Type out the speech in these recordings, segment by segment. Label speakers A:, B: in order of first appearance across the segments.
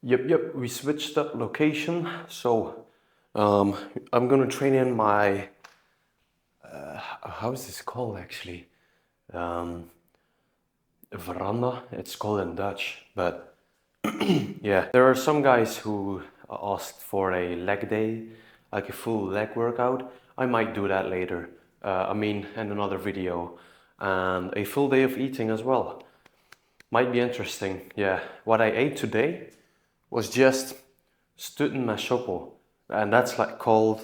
A: Yep, we switched up location. So I'm gonna train in my, how is this called actually? Veranda, it's called in Dutch, but yeah, there are some guys who asked for a leg day, like a full leg workout. I might do that later. In another video, and a full day of eating as well. Might be interesting. Yeah, what I ate today was just stuten med choco, and that's like called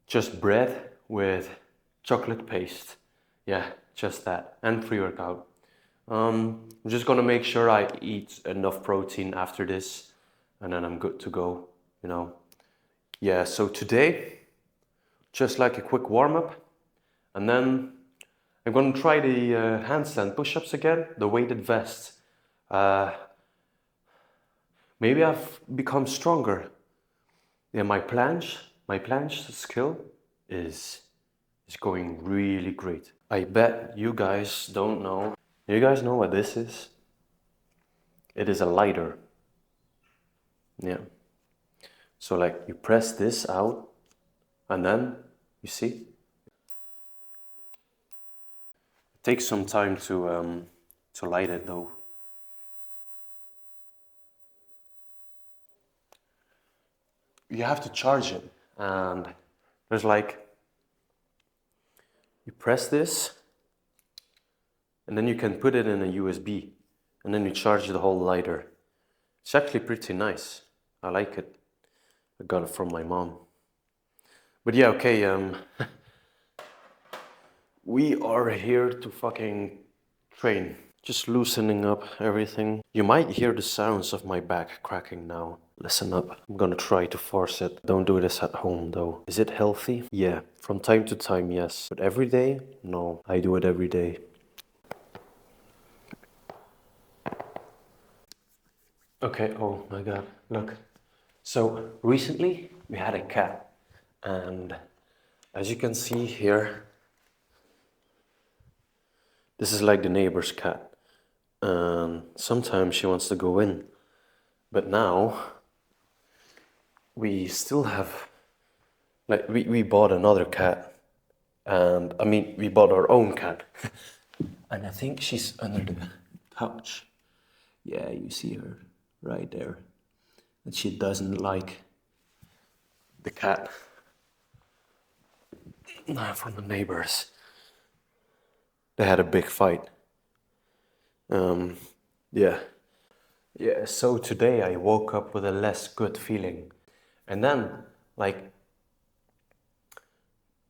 A: just bread with chocolate paste. Yeah, just that, and pre-workout. I'm just gonna make sure I eat enough protein after this, and then I'm good to go, you know. Yeah, so today, just like a quick warm-up, and then I'm gonna try the handstand push-ups again, the weighted vest. Maybe I've become stronger. Yeah, my planche skill is going really great. I bet you guys don't know. You guys know what this is? It is a lighter. Yeah. So like you press this out, and then you see, it takes some time to light it though. You have to charge it, and there's like, you press this, and then you can put it in a USB, and then you charge the whole lighter. It's actually pretty nice. I like it. I got it from my mom. But yeah, okay, we are here to fucking train. Just loosening up everything. You might hear the sounds of my back cracking now. Listen up. I'm gonna try to force it. Don't do this at home though. Is it healthy? Yeah. From time to time, yes. But every day? No. I do it every day. Okay, oh my god, look. So recently we had a cat, and as you can see here, this is like the neighbor's cat, and sometimes she wants to go in. But now we still have, like, we bought another cat, and we bought our own cat. And I think she's under the couch. Yeah, you see her right there. And she doesn't like the cat from the neighbors. They had a big fight. Yeah. Yeah, so today I woke up with a less good feeling. And then, like,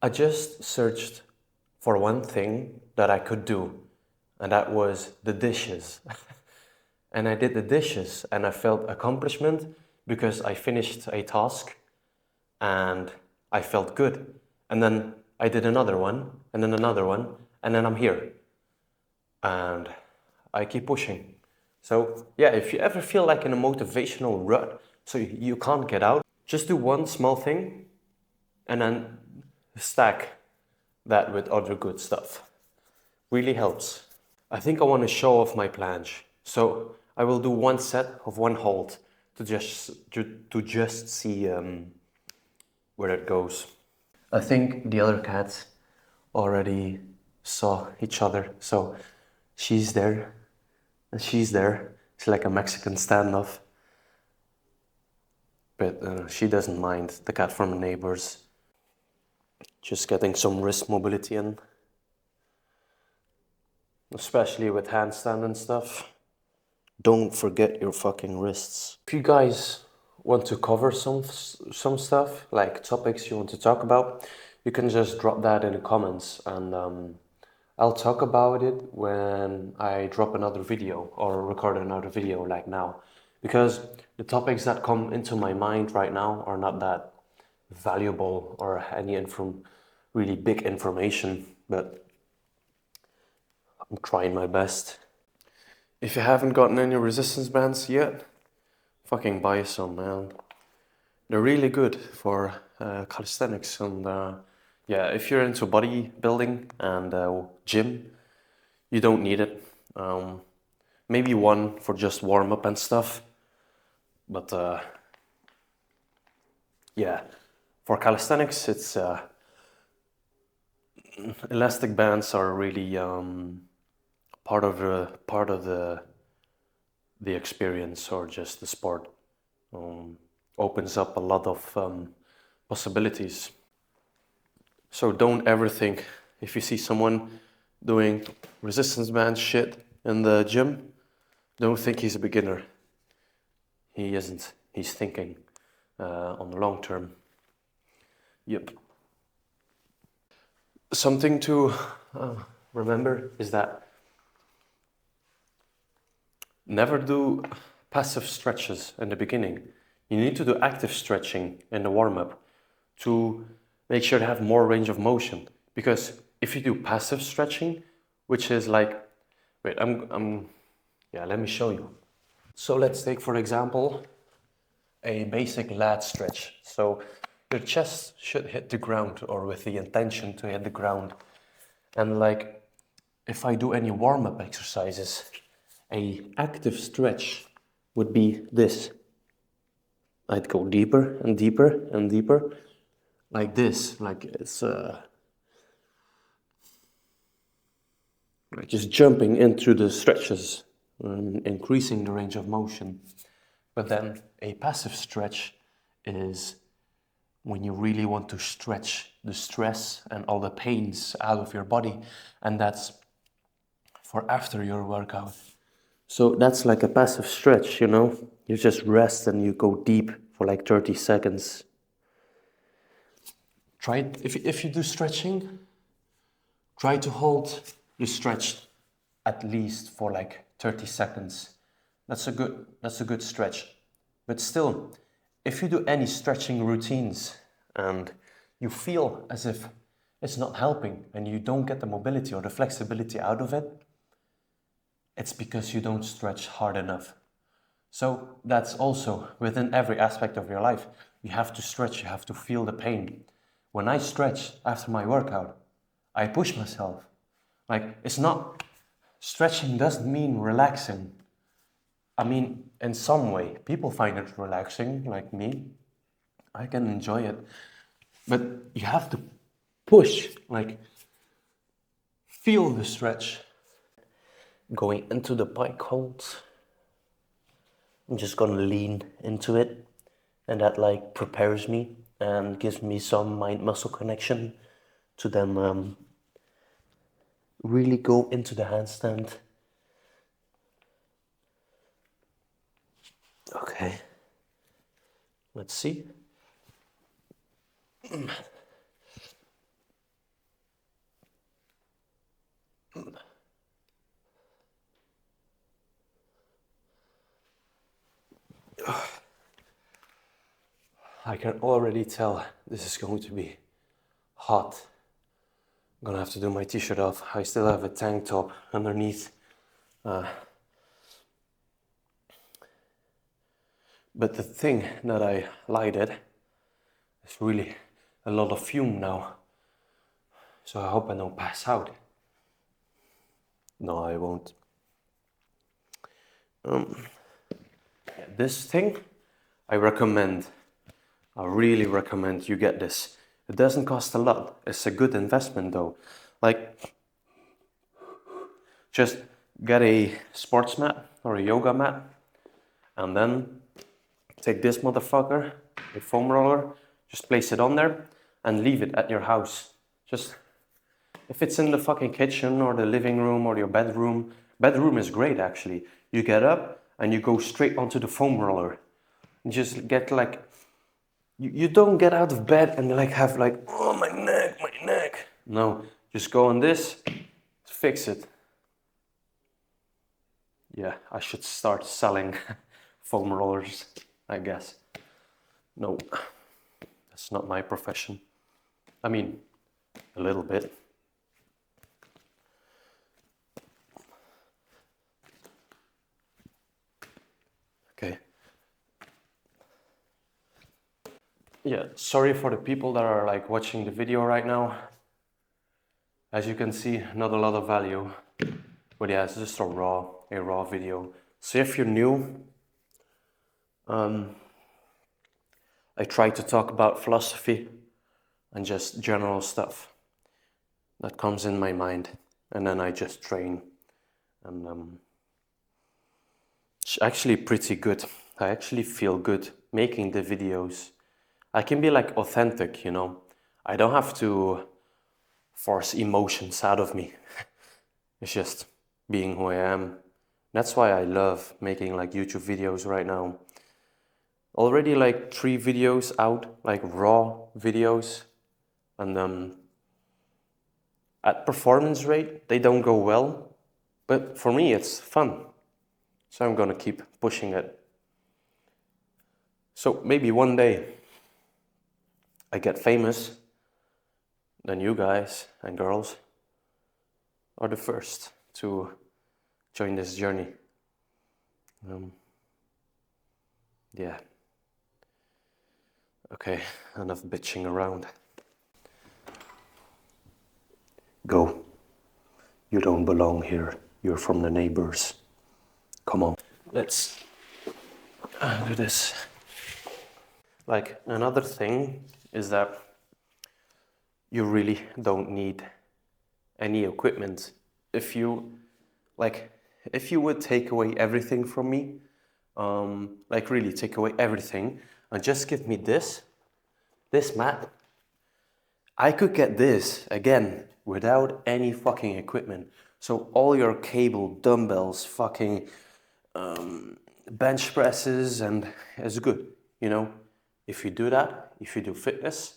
A: I just searched for one thing that I could do, and that was the dishes. And I did the dishes, and I felt accomplishment because I finished a task and I felt good. And then I did another one, and then another one, and then I'm here. And I keep pushing. So yeah, if you ever feel like in a motivational rut, so you can't get out, just do one small thing and then stack that with other good stuff. Really helps. I think I want to show off my planche. So I will do one set of one hold to just see where it goes. I think the other cats already saw each other. So she's there and she's there. It's like a Mexican standoff. But she doesn't mind, the cat from the neighbors. Just getting some wrist mobility in. Especially with handstand and stuff. Don't forget your fucking wrists. If you guys want to cover some stuff, like topics you want to talk about, you can just drop that in the comments, and I'll talk about it when I drop another video or record another video like now. Because the topics that come into my mind right now are not that valuable or any really big information, but I'm trying my best. If you haven't gotten any resistance bands yet, fucking buy some, man. They're really good for calisthenics, and yeah, if you're into bodybuilding and gym, you don't need it. Maybe one for just warm up and stuff, But yeah, for calisthenics, it's elastic bands are really part of the experience, or just the sport. Opens up a lot of possibilities. So don't ever think, if you see someone doing resistance band shit in the gym, don't think he's a beginner. He isn't. He's thinking on the long term. Yep. Something to remember is that never do passive stretches in the beginning. You need to do active stretching in the warm-up to make sure to have more range of motion. Because if you do passive stretching, which is like, wait, let me show you. So let's take, for example, a basic lat stretch. So your chest should hit the ground, or with the intention to hit the ground. And like, if I do any warm-up exercises, a active stretch would be this. I'd go deeper and deeper and deeper, like this, like it's like just jumping into the stretches, increasing the range of motion. But then a passive stretch is when you really want to stretch the stress and all the pains out of your body, and that's for after your workout. So that's like a passive stretch, you know? You just rest and you go deep for like 30 seconds. Try it. If you do stretching, try to hold your stretch at least for like 30 seconds. That's a good stretch. But still, if you do any stretching routines and you feel as if it's not helping and you don't get the mobility or the flexibility out of it, it's because you don't stretch hard enough. So that's also within every aspect of your life. You have to stretch, you have to feel the pain. When I stretch after my workout, I push myself. Like, it's not, stretching doesn't mean relaxing. I mean, in some way, people find it relaxing, like me. I can enjoy it. But you have to push, like, feel the stretch. Going into the bike holds, I'm just gonna lean into it, and that like prepares me and gives me some mind-muscle connection to then really go into the handstand. Okay, let's see. I can already tell this is going to be hot. I'm gonna have to do my t-shirt off. I still have a tank top underneath. But the thing that I lighted is really a lot of fume now. So I hope I don't pass out. No, I won't. This thing, I really recommend you get this. It doesn't cost a lot. It's a good investment though. Like, just get a sports mat or a yoga mat, and then take this motherfucker, a foam roller, just place it on there and leave it at your house. Just, if it's in the fucking kitchen or the living room or your bedroom is great actually. You get up and you go straight onto the foam roller. You just get like, you don't get out of bed and like have like, oh my neck. No, just go on this, fix it. Yeah, I should start selling foam rollers, I guess. No, that's not my profession. I mean, a little bit. Okay. Yeah, sorry for the people that are like watching the video right now. As you can see, not a lot of value. But yeah, it's just a raw video. So if you're new, I try to talk about philosophy and just general stuff that comes in my mind, and then I just train, and it's actually pretty good. I actually feel good making the videos. I can be like authentic, you know. I don't have to force emotions out of me. It's just being who I am. That's why I love making like YouTube videos right now. Already like 3 videos out, like raw videos, and at performance rate they don't go well, but for me it's fun, so I'm gonna keep pushing it. So maybe one day I get famous, then you guys and girls are the first to join this journey. Yeah. Okay, enough bitching around. Go. You don't belong here. You're from the neighbors. Come on. Let's do this. Like, another thing is that you really don't need any equipment. If you would take away everything from me, like really take away everything and just give me this mat, I could get this again without any fucking equipment. So all your cable, dumbbells, fucking bench presses, and it's good, you know. If you do that, if you do fitness,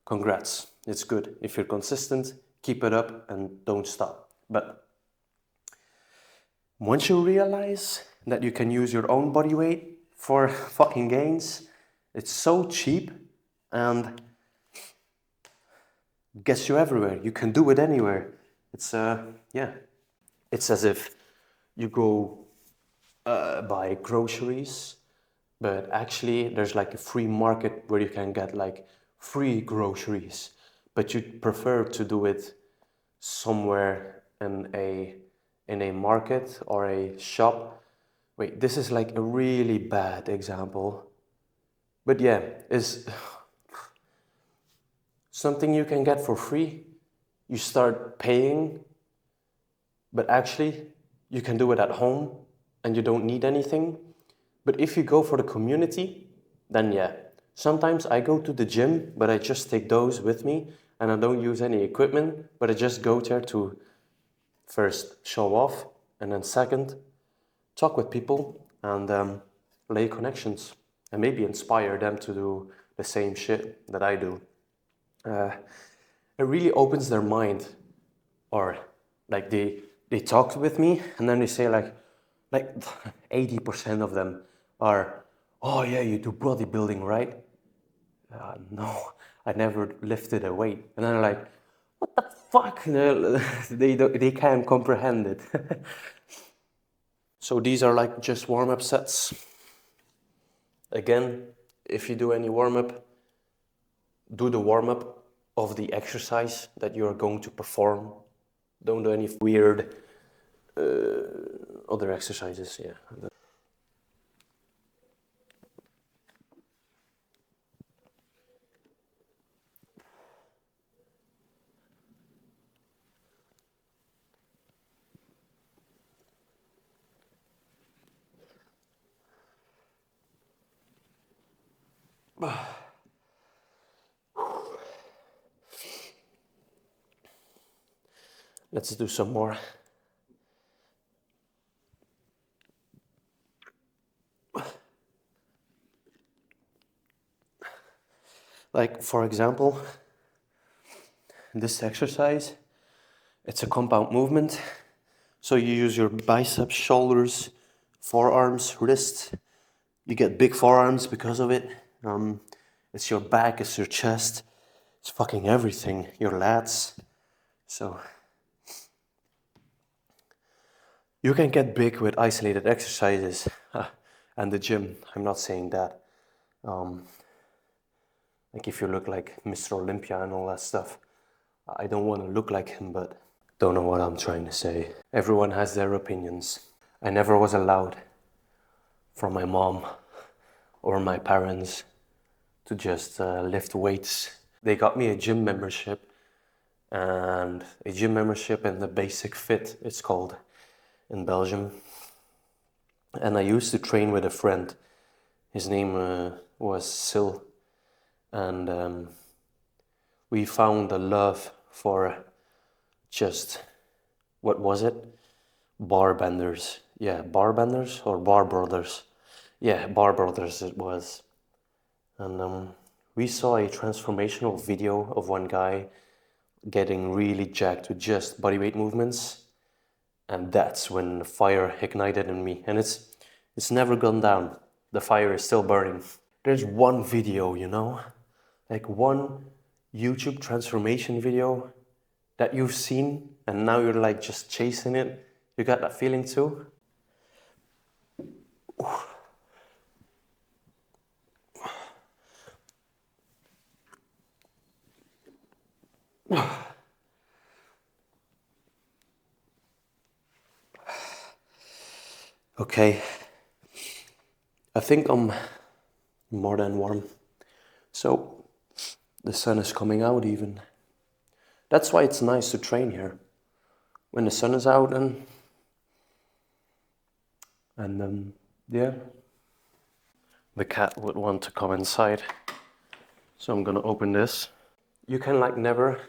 A: congrats, it's good. If you're consistent, keep it up and don't stop. But once you realize that you can use your own body weight for fucking gains, it's so cheap and gets you everywhere. You can do it anywhere. It's yeah. It's as if you go buy groceries, but actually there's like a free market where you can get like free groceries, but you prefer to do it somewhere in a market or a shop. Wait, this is like a really bad example, but yeah, is something you can get for free. You start paying, but actually you can do it at home and you don't need anything. But if you go for the community, then yeah. Sometimes I go to the gym, but I just take those with me and I don't use any equipment, but I just go there to first show off and then second, talk with people and lay connections and maybe inspire them to do the same shit that I do. It really opens their mind, or like they talk with me and then they say like 80% of them are, oh yeah, you do bodybuilding, right? No, I never lifted a weight. And then they're like, what the fuck? They can't comprehend it. So these are like just warm-up sets. Again, if you do any warm-up, do the warm-up of the exercise that you're going to perform. Don't do any weird other exercises, yeah. Let's do some more. Like, for example, this exercise, it's a compound movement. So you use your biceps, shoulders, forearms, wrists. You get big forearms because of it. It's your back, it's your chest, it's fucking everything, your lats. So you can get big with isolated exercises and the gym. I'm not saying that. Like if you look like Mr. Olympia and all that stuff, I don't want to look like him, but don't know what I'm trying to say. Everyone has their opinions. I never was allowed from my mom or my parents to just lift weights. They got me a gym membership, and a gym membership in the Basic Fit, it's called in Belgium. And I used to train with a friend. His name was Sil, and we found a love for just, what was it? Bar benders. Yeah, bar benders or bar brothers. Yeah, bar brothers it was. And we saw a transformational video of one guy getting really jacked with just bodyweight movements, and that's when the fire ignited in me. And it's never gone down. The fire is still burning. There's one video, you know, like one YouTube transformation video that you've seen, and now you're like just chasing it. You got that feeling too? Okay, I think I'm more than warm. So the sun is coming out even. That's why it's nice to train here. When the sun is out and yeah. The cat would want to come inside. So I'm gonna open this. You can like never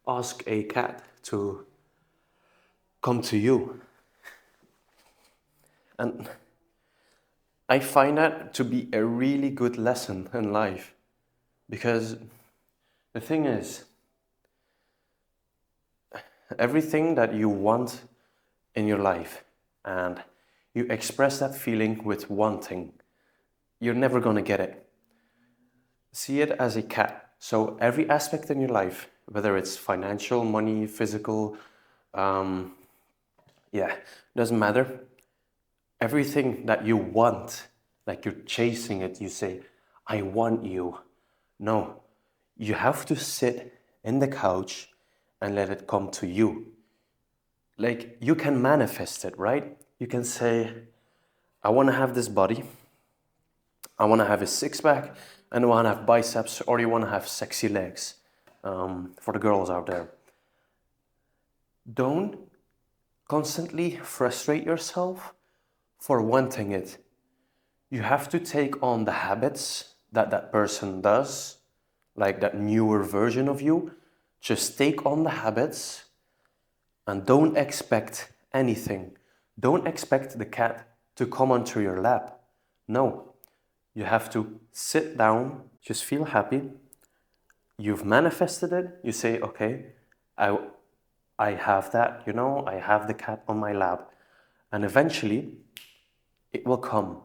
A: ask a cat to come to you. And I find that to be a really good lesson in life. Because the thing is, everything that you want in your life and you express that feeling with wanting, you're never gonna get it. See it as a cat. So every aspect in your life, whether it's financial, money, physical, doesn't matter. Everything that you want, like you're chasing it, you say, I want you. No, you have to sit in the couch and let it come to you. Like you can manifest it, right? You can say, I want to have this body. I want to have a six-pack, and I want to have biceps, or you want to have sexy legs, for the girls out there. Don't constantly frustrate yourself for wanting it. You have to take on the habits that that person does, like that newer version of you. Just take on the habits and don't expect anything. Don't expect the cat to come onto your lap. No. You have to sit down, just feel happy. You've manifested it. You say, okay, I have that, you know, I have the cat on my lap. And eventually, it will come.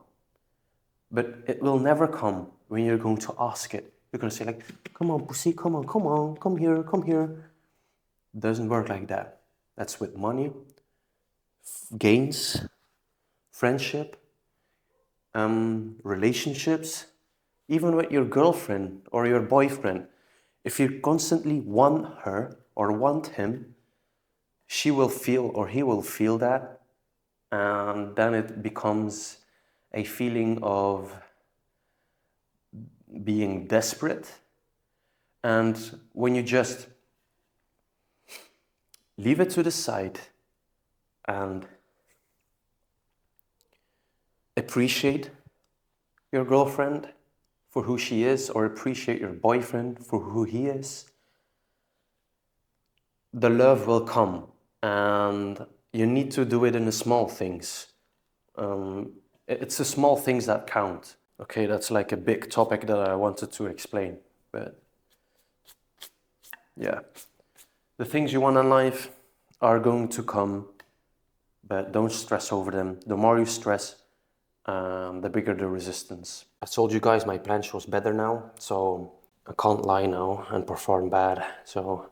A: But it will never come when you're going to ask it. You're going to say like, come on, pussy, come on, come here, come here. It doesn't work like that. That's with money, gains, friendship, relationships, even with your girlfriend or your boyfriend. If you constantly want her or want him, she will feel or he will feel that, and then it becomes a feeling of being desperate. And when you just leave it to the side and appreciate your girlfriend for who she is, or appreciate your boyfriend for who he is, the love will come. And you need to do it in the small things. It's the small things that count. Okay, that's like a big topic that I wanted to explain. But yeah, the things you want in life are going to come, but don't stress over them. The more you stress, the bigger the resistance. I told you guys my plan shows better now, so I can't lie now and perform bad. So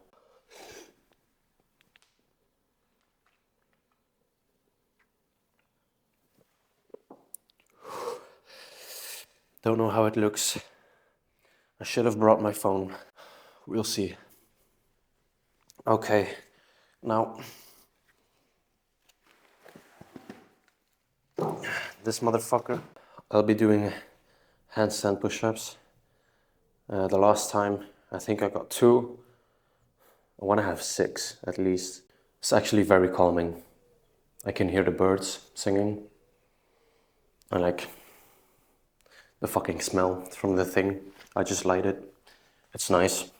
A: don't know how it looks. I should have brought my phone. We'll see. Okay, now this motherfucker, I'll be doing handstand push-ups. The last time I think I got 2. I want to have 6 at least. It's actually very calming. I can hear the birds singing. I like the fucking smell from the thing. I just light it. It's nice.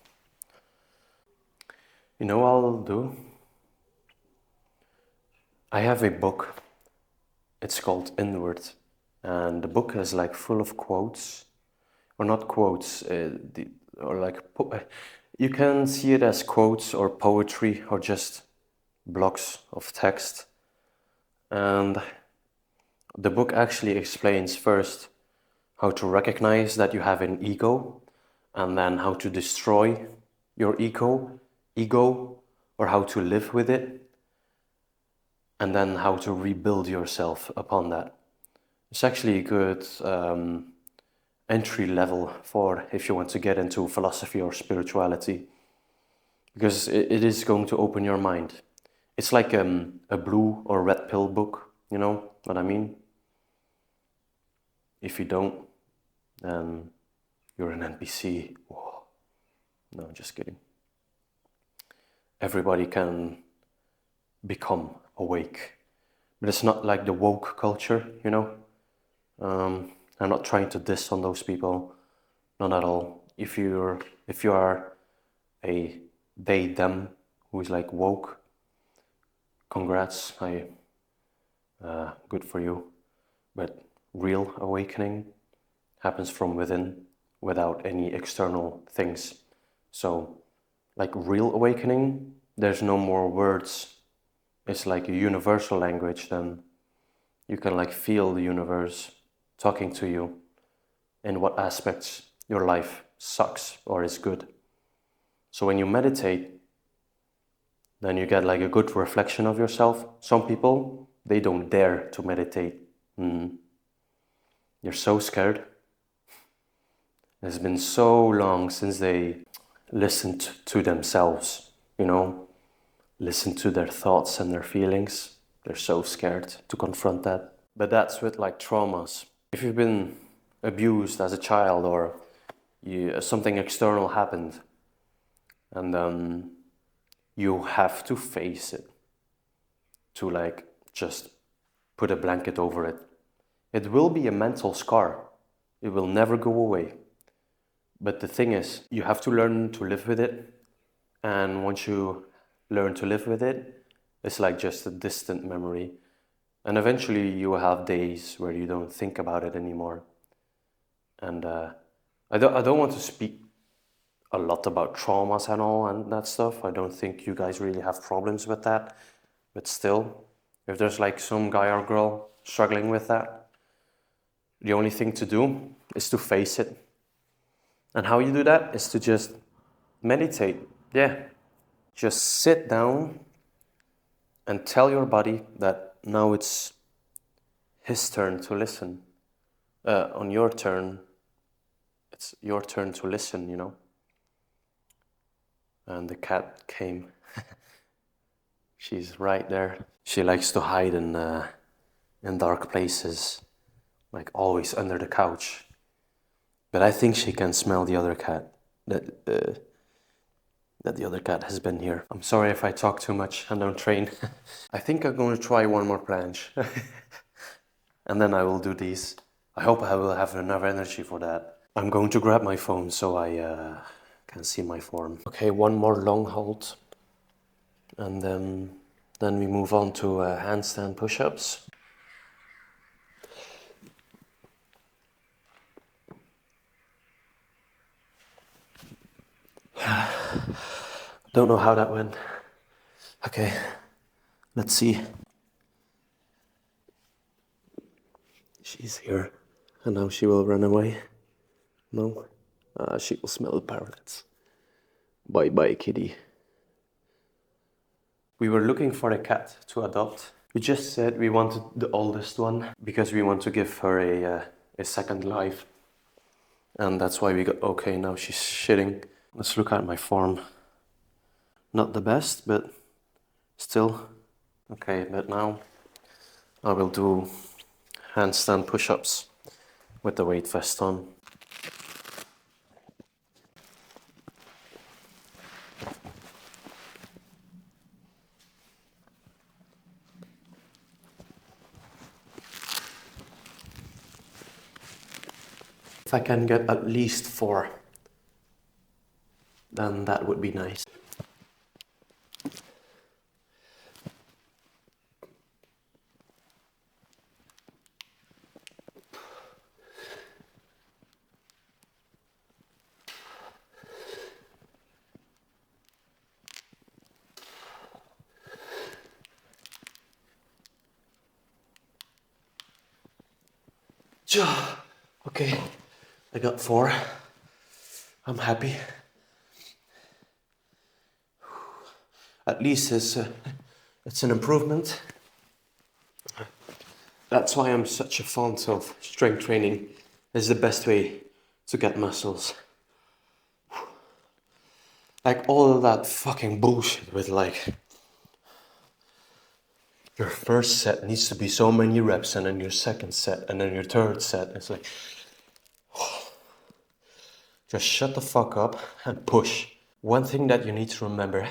A: You know what I'll do? I have a book. It's called Inward. And the book is like full of quotes. Or not quotes, you can see it as quotes or poetry or just blocks of text. And the book actually explains first how to recognize that you have an ego, and then how to destroy your ego, or how to live with it, and then how to rebuild yourself upon that. It's actually a good entry level for if you want to get into philosophy or spirituality, because it is going to open your mind. It's like a blue or red pill book, you know what I mean? If you don't, then you're an NPC. Whoa. No, just kidding. Everybody can become awake, but it's not like the woke culture, you know? I'm not trying to diss on those people, not at all. If you are a they them who is like woke, congrats, good for you. But real awakening happens from within, without any external things. So, like real awakening, there's no more words. It's like a universal language. Then you can like feel the universe talking to you in what aspects your life sucks or is good. So when you meditate, then you get like a good reflection of yourself. Some people, they don't dare to meditate. They're so scared. It's been so long since they listened to themselves, you know, listen to their thoughts and their feelings. They're so scared to confront that. But that's with like traumas. If you've been abused as a child, or something external happened, and you have to face it, to like just put a blanket over it. It will be a mental scar. It will never go away. But the thing is, you have to learn to live with it. And once you learn to live with it, it's like just a distant memory. And eventually you will have days where you don't think about it anymore. And I don't want to speak a lot about traumas and all and that stuff. I don't think you guys really have problems with that. But still, if there's like some guy or girl struggling with that, the only thing to do is to face it. And how you do that is to just meditate. Yeah. Just sit down and tell your body that now it's his turn to listen. On your turn, it's your turn to listen, you know. And the cat came. She's right there. She likes to hide in dark places, like always under the couch. But I think she can smell the other cat, that the other cat has been here. I'm sorry if I talk too much and don't train. I think I'm going to try one more planche. And then I will do these. I hope I will have enough energy for that. I'm going to grab my phone so I can see my form. Okay, one more long hold. And then we move on to handstand push-ups. Don't know how that went. Okay, let's see. She's here, and now she will run away. No, she will smell the parrots. Bye bye, kitty. We were looking for a cat to adopt. We just said we wanted the oldest one because we want to give her a second life. And that's why we got, okay, now she's shitting. Let's look at my form. Not the best, but still. Okay, but now I will do handstand push-ups with the weight vest on. If I can get at least 4, then that would be nice. Okay, I got 4. I'm happy. At least it's an improvement. That's why I'm such a fan of strength training. It's the best way to get muscles. Like all of that fucking bullshit with like your first set needs to be so many reps and then your second set and then your third set. It's like, just shut the fuck up and push. One thing that you need to remember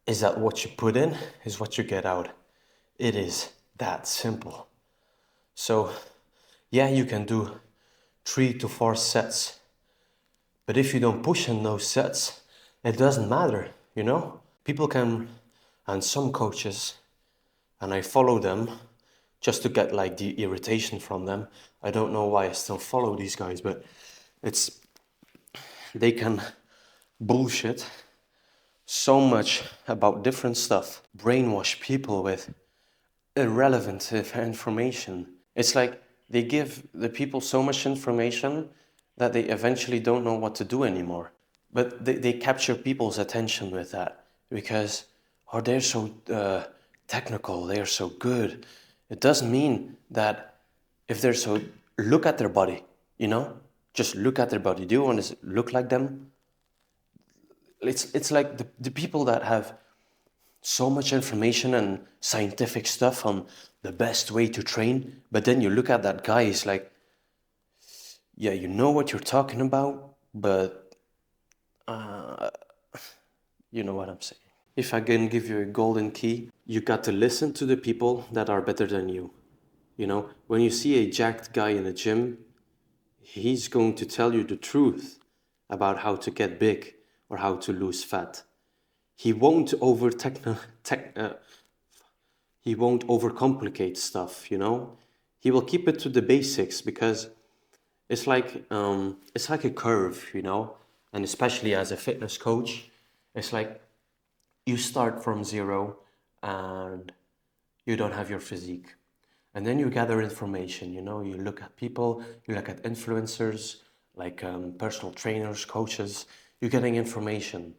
A: is that what you put in is what you get out. It is that simple. So yeah, you can do 3 to 4 sets, but if you don't push in those sets, it doesn't matter, you know? People can, and some coaches, and I follow them just to get like the irritation from them. I don't know why I still follow these guys, but they can bullshit so much about different stuff, brainwash people with irrelevant information. It's like they give the people so much information that they eventually don't know what to do anymore. But they capture people's attention with that because, oh, they're so technical, they're so good. It doesn't mean that if they're so, look at their body, you know? Just look at their body. Do you want to look like them? It's like the people that have so much information and scientific stuff on the best way to train, but then you look at that guy, he's like, yeah, you know what you're talking about, but you know what I'm saying. If I can give you a golden key, you got to listen to the people that are better than you. You know, when you see a jacked guy in a gym, he's going to tell you the truth about how to get big or how to lose fat. He won't he won't overcomplicate stuff, you know? He will keep it to the basics because it's like a curve, you know? And especially as a fitness coach, it's like you start from 0 and you don't have your physique. And then you gather information, you know, you look at people, you look at influencers, like personal trainers, coaches, you're getting information.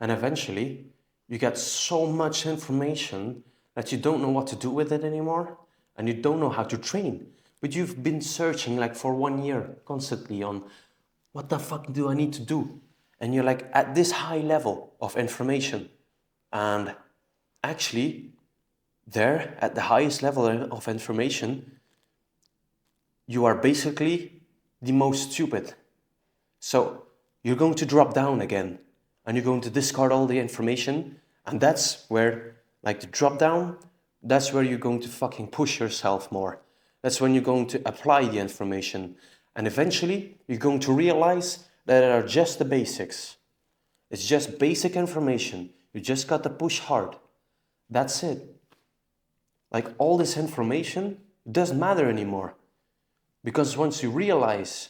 A: And eventually, you get so much information that you don't know what to do with it anymore, and you don't know how to train. But you've been searching like for 1 year constantly on what the fuck do I need to do? And you're like at this high level of information. And actually, there at the highest level of information, you are basically the most stupid. So you're going to drop down again and you're going to discard all the information. And that's where, like the drop down, that's where you're going to fucking push yourself more. That's when you're going to apply the information. And eventually you're going to realize that it are just the basics. It's just basic information. You just got to push hard. That's it. Like all this information doesn't matter anymore. Because once you realize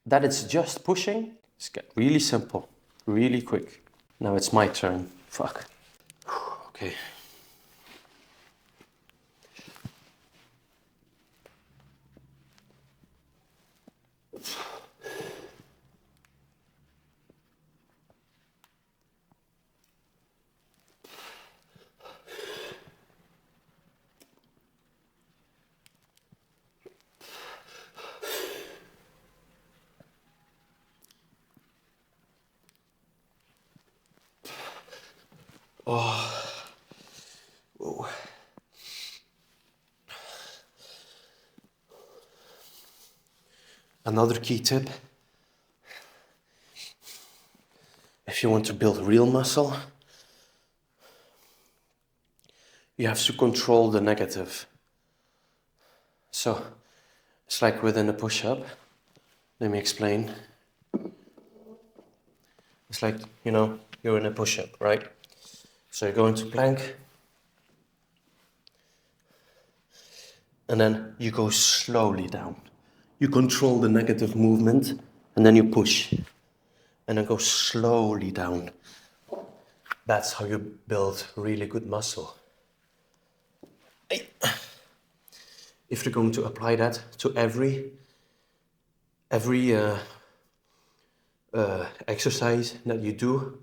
A: that it's just pushing, it's get really simple, really quick. Now it's my turn. Fuck. Okay. Another key tip, if you want to build real muscle, you have to control the negative. So it's like within a push-up. Let me explain. It's like, you're in a push-up, right? So you go into plank, and then you go slowly down. You control the negative movement, and then you push, and then go slowly down. That's how you build really good muscle. If you're going to apply that to every exercise that you do,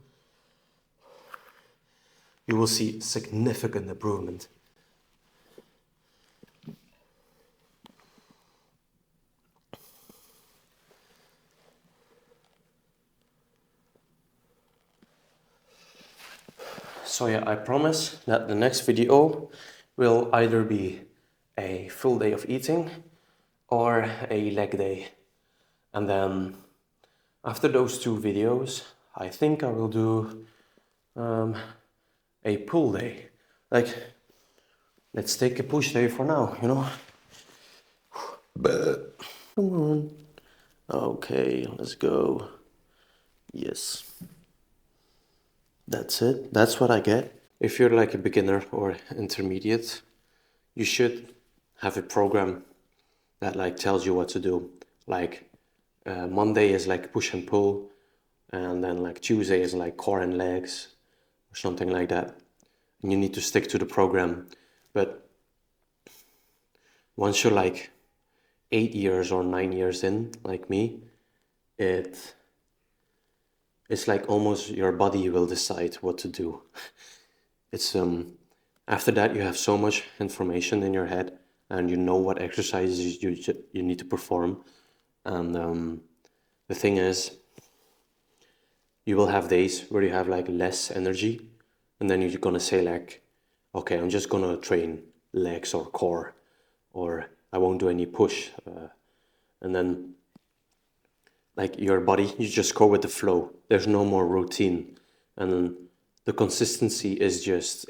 A: you will see significant improvement. So yeah, I promise that the next video will either be a full day of eating or a leg day. And then after those two videos, I think I will do a pull day. Like, let's take a push day for now, But come on. Okay, let's go. Yes. That's it. That's what I get. If you're like a beginner or intermediate, you should have a program that like tells you what to do. Like Monday is like push and pull, and then like Tuesday is like core and legs or something like that. And you need to stick to the program. But once you're like 8 years or 9 years in, like me, it's like almost your body will decide what to do. It's after that you have so much information in your head, and you know what exercises you need to perform. And the thing is, you will have days where you have like less energy, and then you're gonna say like, okay, I'm just gonna train legs or core, or I won't do any push, and then like your body, you just go with the flow. There's no more routine, and the consistency is just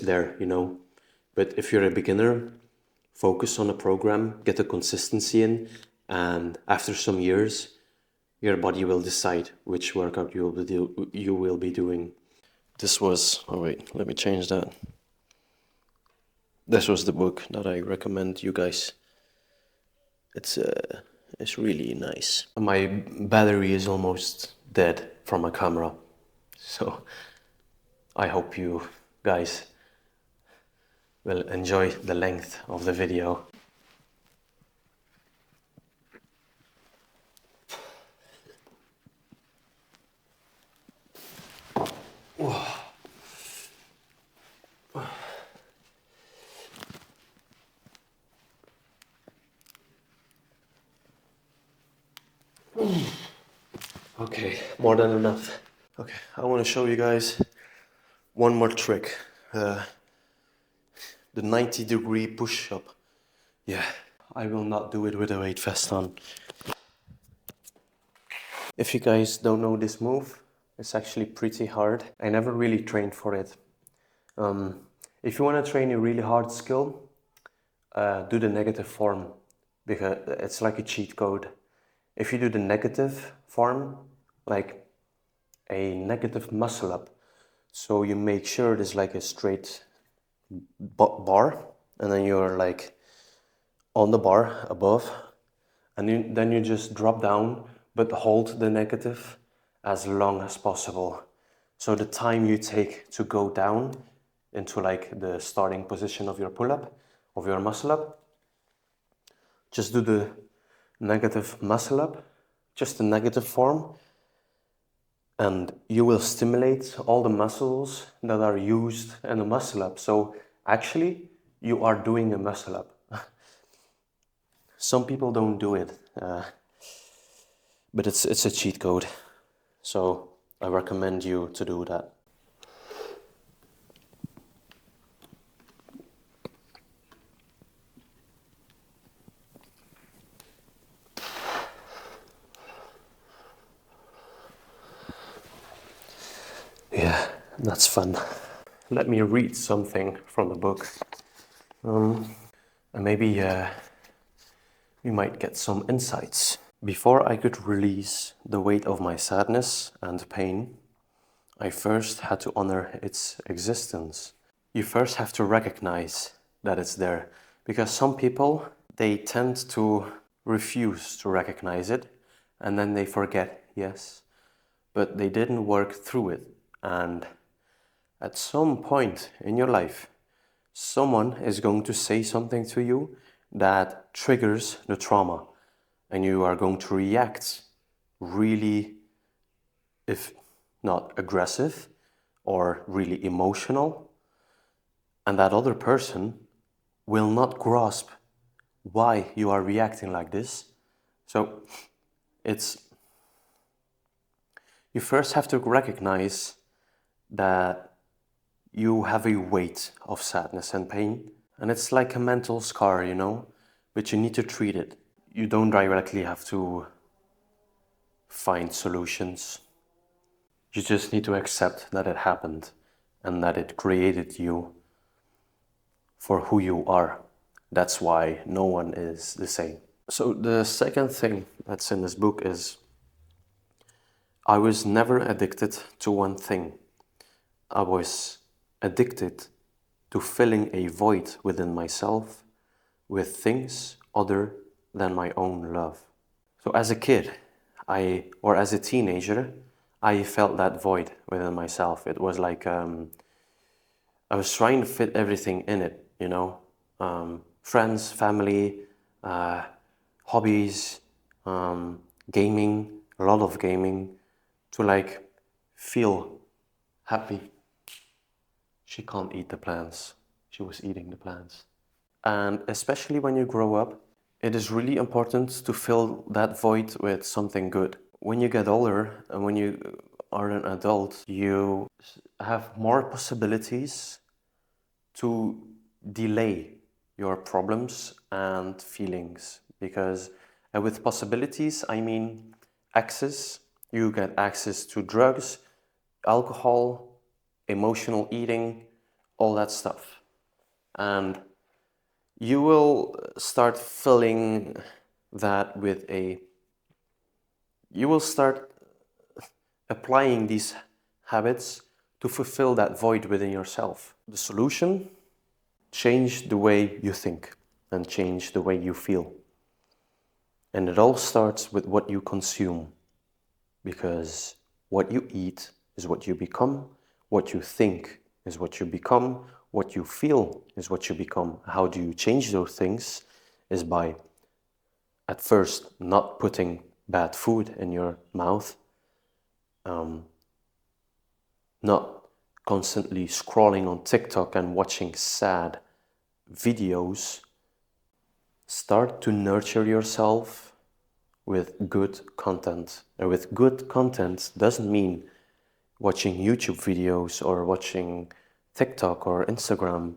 A: there, But if you're a beginner, focus on a program, get the consistency in, and after some years, your body will decide which workout you will be doing. This was, oh wait, let me change that. This was the book that I recommend you guys. It's really nice. My battery is almost dead from my camera, so I hope you guys will enjoy the length of the video. Okay, more than enough. Okay, I want to show you guys one more trick. The 90-degree push-up. Yeah, I will not do it with a weight vest on. If you guys don't know this move, it's actually pretty hard. I never really trained for it. If you want to train a really hard skill, do the negative form, because it's like a cheat code. If you do the negative form, like a negative muscle up, so you make sure there's like a straight bar, and then you're like on the bar above, and then you just drop down, but hold the negative as long as possible. So the time you take to go down into like the starting position of your pull-up, of your muscle up, just do the negative muscle up, just the negative form, and you will stimulate all the muscles that are used in a muscle up. So actually, you are doing a muscle up. Some people don't do it, but it's a cheat code. So I recommend you to do that. That's fun. Let me read something from the book. And maybe we might get some insights. Before I could release the weight of my sadness and pain, I first had to honor its existence. You first have to recognize that it's there, because some people, they tend to refuse to recognize it, and then they forget, yes, but they didn't work through it. And at some point in your life, someone is going to say something to you that triggers the trauma, and you are going to react really, if not aggressive, or really emotional, and that other person will not grasp why you are reacting like this. So you first have to recognize that you have a weight of sadness and pain, and it's like a mental scar, but you need to treat it. You don't directly have to find solutions. You just need to accept that it happened and that it created you for who you are. That's why no one is the same. So the second thing that's in this book is I was never addicted to one thing. I was addicted to filling a void within myself with things other than my own love. So as a kid, or as a teenager, I felt that void within myself. It was like I was trying to fit everything in it, friends, family, hobbies, gaming, a lot of gaming, to like feel happy. She can't eat the plants. She was eating the plants. And especially when you grow up, it is really important to fill that void with something good. When you get older and when you are an adult, you have more possibilities to delay your problems and feelings, because with possibilities I mean access. You get access to drugs, alcohol, emotional eating, all that stuff, and you will start filling that with you will start applying these habits to fulfill that void within yourself. The solution: change the way you think and change the way you feel. And it all starts with what you consume, because what you eat is what you become, what you think is what you become, what you feel is what you become. How do you change those things? Is by, at first, not putting bad food in your mouth, not constantly scrolling on TikTok and watching sad videos. Start to nurture yourself with good content. And with good content doesn't mean watching YouTube videos or watching TikTok or Instagram.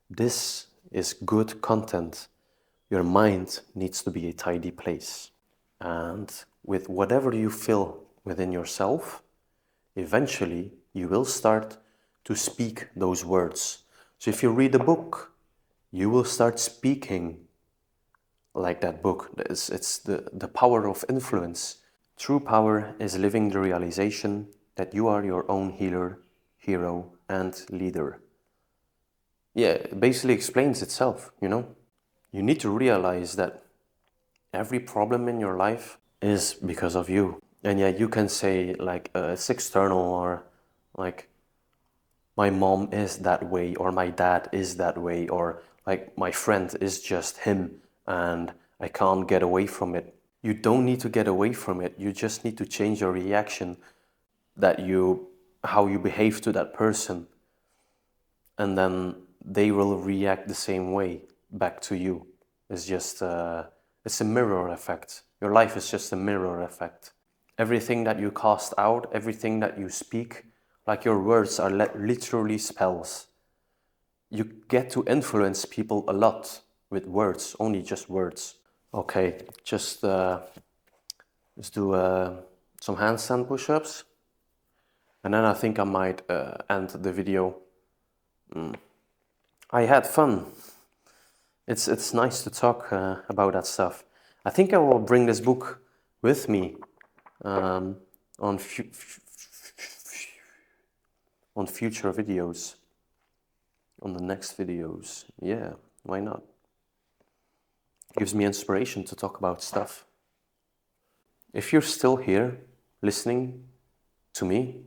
A: This is good content. Your mind needs to be a tidy place. And with whatever you feel within yourself, eventually you will start to speak those words. So if you read a book, you will start speaking like that book. It's the power of influence. True power is living the realization that you are your own healer, hero, and leader. Yeah, it basically explains itself, You need to realize that every problem in your life is because of you. And yeah, you can say like it's external, or like my mom is that way, or my dad is that way, or like my friend is just him and I can't get away from it. You don't need to get away from it. You just need to change your reaction, how you behave to that person, and then they will react the same way back to you. It's just it's a mirror effect. Your life is just a mirror effect. Everything that you cast out, everything that you speak, like your words are literally spells. You get to influence people a lot with words, only just words. Okay, let's do some handstand push-ups. And then I think I might end the video. I had fun. It's nice to talk about that stuff. I think I will bring this book with me on future videos, on the next videos. Yeah, why not? Gives me inspiration to talk about stuff. If you're still here listening to me,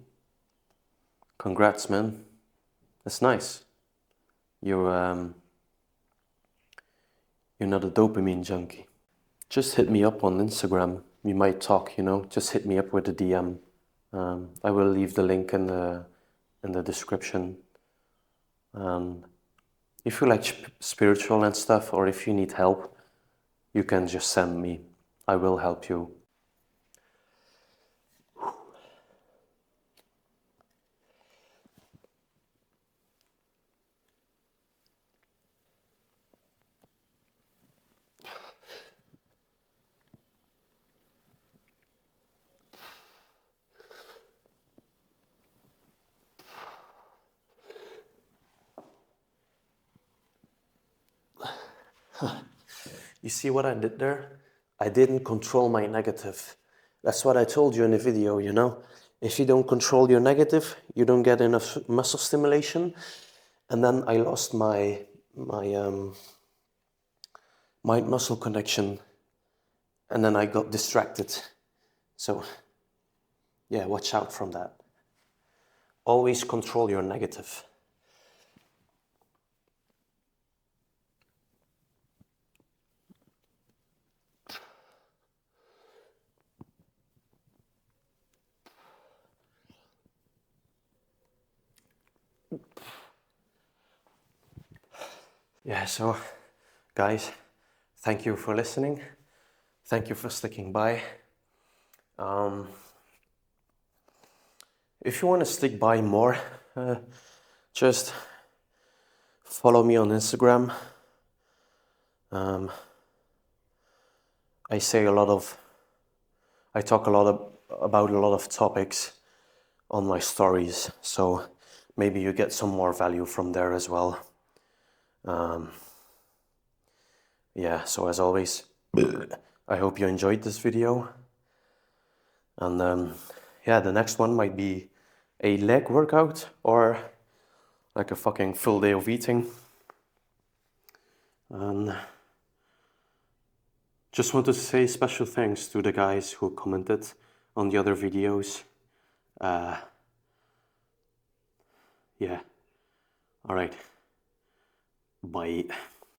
A: congrats, man. That's nice. You're not a dopamine junkie. Just hit me up on Instagram. We might talk, you know. Just hit me up with a DM. I will leave the link in the description. If you like spiritual and stuff, or if you need help, you can just send me. I will help you. You see what I did there? I didn't control my negative. That's what I told you in the video, you know? If you don't control your negative, you don't get enough muscle stimulation. And then I lost my mind-muscle connection. And then I got distracted. So, yeah, watch out from that. Always control your negative. Yeah, so guys, thank you for listening. Thank you for sticking by. If you want to stick by more, just follow me on Instagram. I talk about a lot of topics on my stories, so maybe you get some more value from there as well. Yeah, so as always, I hope you enjoyed this video. And yeah, the next one might be a leg workout or like a fucking full day of eating. And just want to say special thanks to the guys who commented on the other videos. Yeah. All right. Bye.